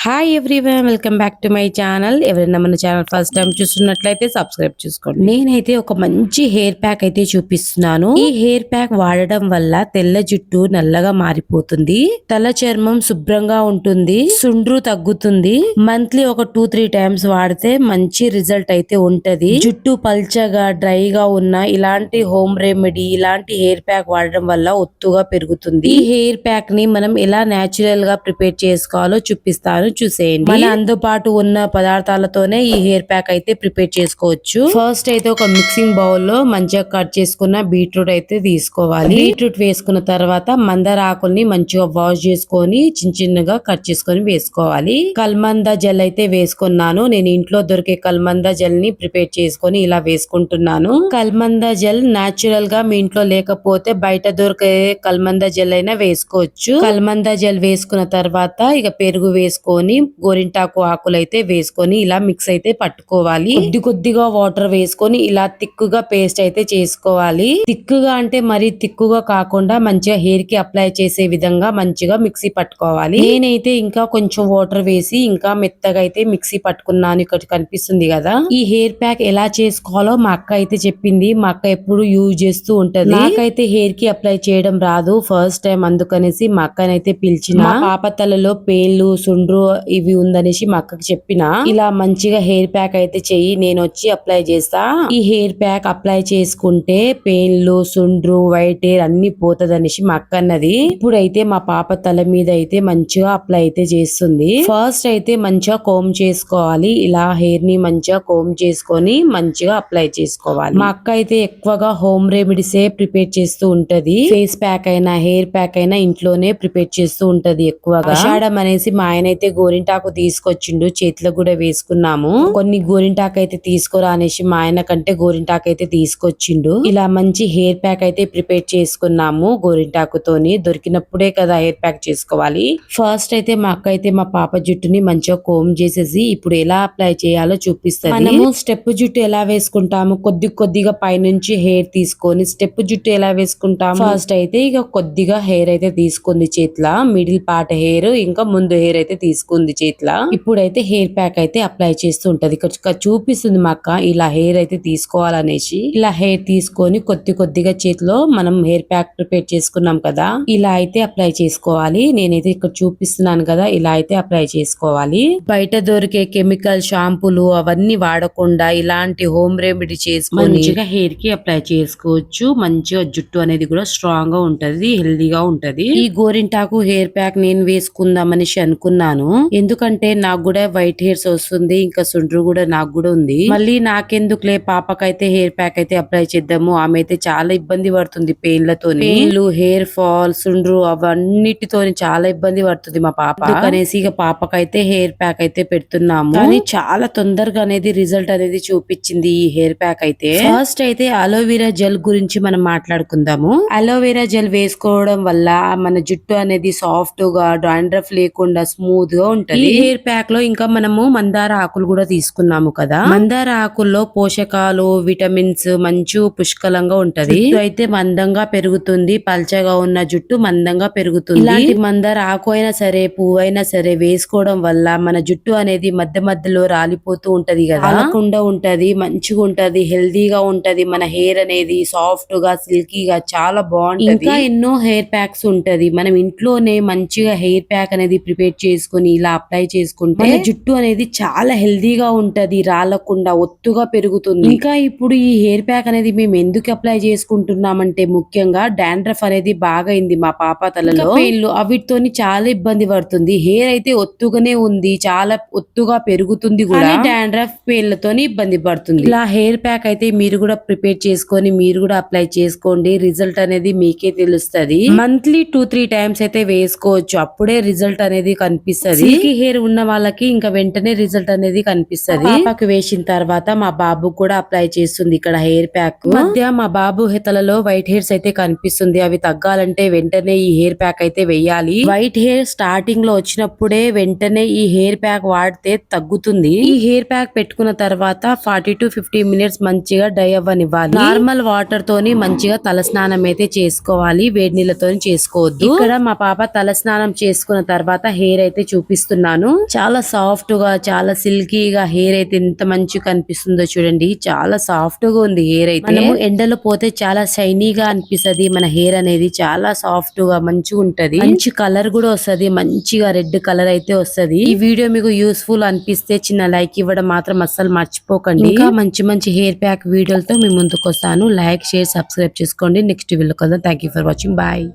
Hi everyone, welcome back to my channel. ఎవరైనా మన channel first time చూస్తున్నట్లయితే subscribe చేసుకోండి. నేనైతే ఒక మంచి హెయిర్ ప్యాక్ అయితే చూపిస్తున్నాను. ఈ హెయిర్ ప్యాక్ వాడడం వల్ల తెల్ల జుట్టు నల్లగా మారిపోతుంది, తల చర్మం శుభ్రంగా ఉంటుంది, సుండ్రు తగ్గుతుంది. మంత్లీ ఒక 2-3 టైమ్స్ వాడితే మంచి రిజల్ట్ అయితే ఉంటది. జుట్టు పల్చగా డ్రైగా ఉన్న ఇలాంటి హోమ్ రెమెడీ, ఇలాంటి హెయిర్ ప్యాక్ వాడడం వల్ల ఒత్తుగా పెరుగుతుంది. ఈ హెయిర్ ప్యాక్ ని మనం ఎలా నేచురల్ గా ప్రిపేర్ చేసుకోవాలో చూపిస్తాను, చూసేయండి. మన అందుబాటు ఉన్న పదార్థాలతోనే ఈ హెయిర్ ప్యాక్ అయితే ప్రిపేర్ చేసుకోవచ్చు. ఫస్ట్ అయితే ఒక మిక్సింగ్ బౌల్ లో మంచిగా కట్ చేసుకున్న బీట్రూట్ అయితే తీసుకోవాలి. బీట్రూట్ వేసుకున్న తర్వాత మందార ఆకుల్ని మంచిగా వాష్ చేసుకొని చిన్న చిన్నగా కట్ చేసుకొని వేసుకోవాలి. కల్మందా జెల్ అయితే వేసుకున్నాను. నేను ఇంట్లో దొరికే కల్మందా జెల్ ని ప్రిపేర్ చేసుకొని ఇలా వేసుకుంటున్నాను. కల్మందా జెల్ నాచురల్ గా మీ ఇంట్లో లేకపోతే బయట దొరికే కల్మందా జెల్ అయినా వేసుకోవచ్చు. కల్మందా జెల్ వేసుకున్న తర్వాత ఇక పెరుగు వేసుకొని గోరింటాకు ఆకులు అయితే వేసుకొని ఇలా మిక్స్ అయితే పట్టుకోవాలి. కొద్ది కొద్దిగా వాటర్ వేసుకొని ఇలా తిక్కుగా పేస్ట్ అయితే చేసుకోవాలి. తిక్కుగా అంటే మరీ తిక్కుగా కాకుండా మంచిగా హెయిర్ కి అప్లై చేసే విధంగా మంచిగా మిక్సీ పట్టుకోవాలి. నేనైతే ఇంకా కొంచెం వాటర్ వేసి ఇంకా మెత్తగా అయితే మిక్సీ పట్టుకున్నాను. ఇక్కడ కనిపిస్తుంది కదా. ఈ హెయిర్ ప్యాక్ ఎలా చేసుకోవాలో మా అక్క అయితే చెప్పింది. మా అక్క ఎప్పుడు యూజ్ చేస్తూ ఉంటది. నాకైతే హెయిర్ కి అప్లై చేయడం రాదు, ఫస్ట్ టైం. అందుకనేసి మా అక్కనైతే పిలిచిన. మా పాప తలలో పేర్లు, సుండ్రు ఇవి ఉందనేసి మా అక్కకి చెప్పిన. ఇలా మంచిగా హెయిర్ ప్యాక్ అయితే చెయ్యి, నేను వచ్చి అప్లై చేస్తా. ఈ హెయిర్ ప్యాక్ అప్లై చేసుకుంటే పెయిన్లు, సుండ్రు, వైట్ హెయిర్ అన్ని పోతదనేసి మా అక్క అన్నది. ఇప్పుడైతే మా పాప తల మీద అయితే మంచిగా అప్లై అయితే చేస్తుంది. ఫస్ట్ అయితే మంచిగా కోమ్ చేసుకోవాలి. ఇలా హెయిర్ ని మంచిగా కోమ్ చేసుకొని మంచిగా అప్లై చేసుకోవాలి. మా అక్క అయితే ఎక్కువగా హోమ్ రెమెడీసే ప్రిపేర్ చేస్తూ ఉంటది. ఫేస్ ప్యాక్ అయినా హెయిర్ ప్యాక్ అయినా ఇంట్లోనే ప్రిపేర్ చేస్తూ ఉంటది ఎక్కువగా. ఆషాఢం అనేసి మా ఆయన అయితే గోరింటాకు తీసుకొచ్చిండు, చేతిలో కూడా వేసుకున్నాము. కొన్ని గోరింటాకు అయితే తీసుకురా అనేసి మా ఆయన కంటే గోరింటాకు అయితే తీసుకొచ్చిండు. ఇలా మంచి హెయిర్ ప్యాక్ అయితే ప్రిపేర్ చేసుకున్నాము. గోరింటాకుతోని దొరికినప్పుడే కదా హెయిర్ ప్యాక్ చేసుకోవాలి. ఫస్ట్ అయితే మా అక్క అయితే మా పాప జుట్టుని మంచిగా కోమ్ చేసేసి ఇప్పుడు ఎలా అప్లై చేయాలో చూపిస్తుంది. మనము స్టెప్ జుట్టు ఎలా వేసుకుంటాము, కొద్ది కొద్దిగా పైనుంచి హెయిర్ తీసుకొని స్టెప్ జుట్టు ఎలా వేసుకుంటాము. ఫస్ట్ అయితే ఇక కొద్దిగా హెయిర్ అయితే తీసుకుంది చేతిలో, మిడిల్ పార్ట్ హెయిర్ ఇంకా ముందు హెయిర్ అయితే తీసుకుంది చేతిలో. ఇప్పుడైతే హెయిర్ ప్యాక్ అయితే అప్లై చేస్తూ ఉంటది. ఇక్కడ చూపిస్తుంది మా అక్క ఇలా హెయిర్ అయితే తీసుకోవాలనేసి. ఇలా హెయిర్ తీసుకొని కొద్ది కొద్దిగా చేతిలో మనం హెయిర్ ప్యాక్ ప్రిపేర్ చేసుకున్నాం కదా, ఇలా అయితే అప్లై చేసుకోవాలి. నేనైతే ఇక్కడ చూపిస్తున్నాను కదా, ఇలా అయితే అప్లై చేసుకోవాలి. బయట దొరికే కెమికల్ షాంపూలు అవన్నీ వాడకుండా ఇలాంటి హోమ్ రెమెడీ చేసుకొని మంచిగా హెయిర్ కి అప్లై చేసుకోవచ్చు. మంచిగా జుట్టు అనేది కూడా స్ట్రాంగ్ గా ఉంటది, హెల్దీగా ఉంటది. ఈ గోరింటాకు హెయిర్ ప్యాక్ నేను వేసుకుందాం అనేసి అనుకున్నాను. ఎందుకంటే నాకు కూడా వైట్ హెయిర్స్ వస్తుంది, ఇంకా సుండ్రు కూడా నాకు కూడా ఉంది. మళ్ళీ నాకెందుకులే, పాపకైతే హెయిర్ ప్యాక్ అయితే అప్లై చేద్దాము. ఆమె అయితే చాలా ఇబ్బంది పడుతుంది పెయిన్లతో. పెయిన్లు, హెయిర్ ఫాల్, సుండ్రు అవన్నిటితో చాలా ఇబ్బంది పడుతుంది మా పాప. అనేసి ఇక పాపకైతే హెయిర్ ప్యాక్ అయితే పెడుతున్నాము. కానీ చాలా తొందరగా అనేది రిజల్ట్ అనేది చూపించింది ఈ హెయిర్ ప్యాక్ అయితే. ఫస్ట్ అయితే అలోవెరా జెల్ గురించి మనం మాట్లాడుకుందాము. అలోవెరా జెల్ వేసుకోవడం వల్ల మన జుట్టు అనేది సాఫ్ట్ గా, డాండ్రఫ్ లేకుండా స్మూత్ గా ఉంటది. ఈ హెయిర్ ప్యాక్ లో ఇంకా మనము మందార ఆకులు కూడా తీసుకున్నాము కదా. మందార ఆకుల్లో పోషకాలు, విటమిన్స్ మంచి పుష్కలంగా ఉంటది. అయితే మందంగా పెరుగుతుంది, పల్చగా ఉన్న జుట్టు మందంగా పెరుగుతుంది. ఇలాంటి మందార ఆకు అయినా సరే, పువ్వు అయినా సరే వేసుకోవడం వల్ల మన జుట్టు అనేది మధ్య మధ్యలో రాలిపోతూ ఉంటది కదా, రాలకుండా ఉంటది, మంచిగా ఉంటది, హెల్దీగా ఉంటది. మన హెయిర్ అనేది సాఫ్ట్ గా, సిల్కీగా చాలా బాగుంటది. ఇంకా ఎన్నో హెయిర్ ప్యాక్స్ ఉంటది. మనం ఇంట్లోనే మంచిగా హెయిర్ ప్యాక్ అనేది ప్రిపేర్ చేసుకుని ఇలా అప్లై చేసుకుంటే మన జుట్టు అనేది చాలా హెల్దీగా ఉంటది, రాలకుండా ఒత్తుగా పెరుగుతుంది. ఇంకా ఇప్పుడు ఈ హెయిర్ ప్యాక్ అనేది మేము ఎందుకు అప్లై చేసుకుంటున్నామంటే ముఖ్యంగా డాండ్రఫ్ అనేది బాగా అయింది మా పాప తలలో. పెయిన్లు అవిటితోని చాలా ఇబ్బంది పడుతుంది. హెయిర్ అయితే ఒత్తుగానే ఉంది, చాలా ఒత్తుగా పెరుగుతుంది కూడా, డాండ్రఫ్ పెయిన్లతోని ఇబ్బంది పడుతుంది. ఇలా హెయిర్ ప్యాక్ అయితే మీరు కూడా ప్రిపేర్ చేసుకొని మీరు కూడా అప్లై చేసుకోండి. రిజల్ట్ అనేది మీకే తెలుస్తది. మంత్లీ 2-3 టైమ్స్ అయితే వేసుకోవచ్చు, అప్పుడే రిజల్ట్ అనేది కనిపిస్తది. సిల్కీ హెయిర్ ఉన్న వాళ్ళకి ఇంకా వెంటనే రిజల్ట్ అనేది కనిపిస్తది. పాపకు వేసిన తర్వాత మా బాబు కూడా అప్లై చేస్తుంది ఇక్కడ హెయిర్ ప్యాక్. మధ్య మా బాబు తలలో వైట్ హెయిర్స్ అయితే కనిపిస్తుంది. అవి తగ్గాలంటే వెంటనే ఈ హెయిర్ ప్యాక్ అయితే వేయాలి. వైట్ హెయిర్ స్టార్టింగ్ లో వచ్చినప్పుడే వెంటనే ఈ హెయిర్ ప్యాక్ వాడితే తగ్గుతుంది. ఈ హెయిర్ ప్యాక్ పెట్టుకున్న తర్వాత 40-50 మినిట్స్ మంచిగా డ్రై అవ్వనివ్వాలి. నార్మల్ వాటర్ తోని మంచిగా తల స్నానం అయితే చేసుకోవాలి, వేడి నీళ్ళతో చేసుకోవద్దు. ఇక్కడ మా పాప తల స్నానం చేసుకున్న తర్వాత హెయిర్ అయితే చూపిస్తుంది. చూపిస్తున్నాను. చాలా సాఫ్ట్ గా చాలా సిల్కీగా హెయిర్ అయితే ఎంత మంచిగా కనిపిస్తుందో చూడండి. చాలా సాఫ్ట్ గా ఉంది హెయిర్ అయితే. మనము ఎండలో పోతే చాలా షైనీగా అనిపిస్తది. మన హెయిర్ అనేది చాలా సాఫ్ట్ గా మంచిగా ఉంటది. మంచి కలర్ కూడా వస్తది. మంచిగా రెడ్ కలర్ అయితే వస్తది. ఈ వీడియో మీకు యూస్ఫుల్ అనిపిస్తే చిన్న లైక్ ఇవ్వడం మాత్రం అస్సలు మర్చిపోకండి. ఇంకా మంచి మంచి హెయిర్ ప్యాక్ వీడియోలతో మీ ముందుకు వస్తాను. లైక్ షేర్ సబ్స్క్రైబ్ చేసుకోండి. నెక్స్ట్ వీడియో కదా. Thank you for watching. Bye.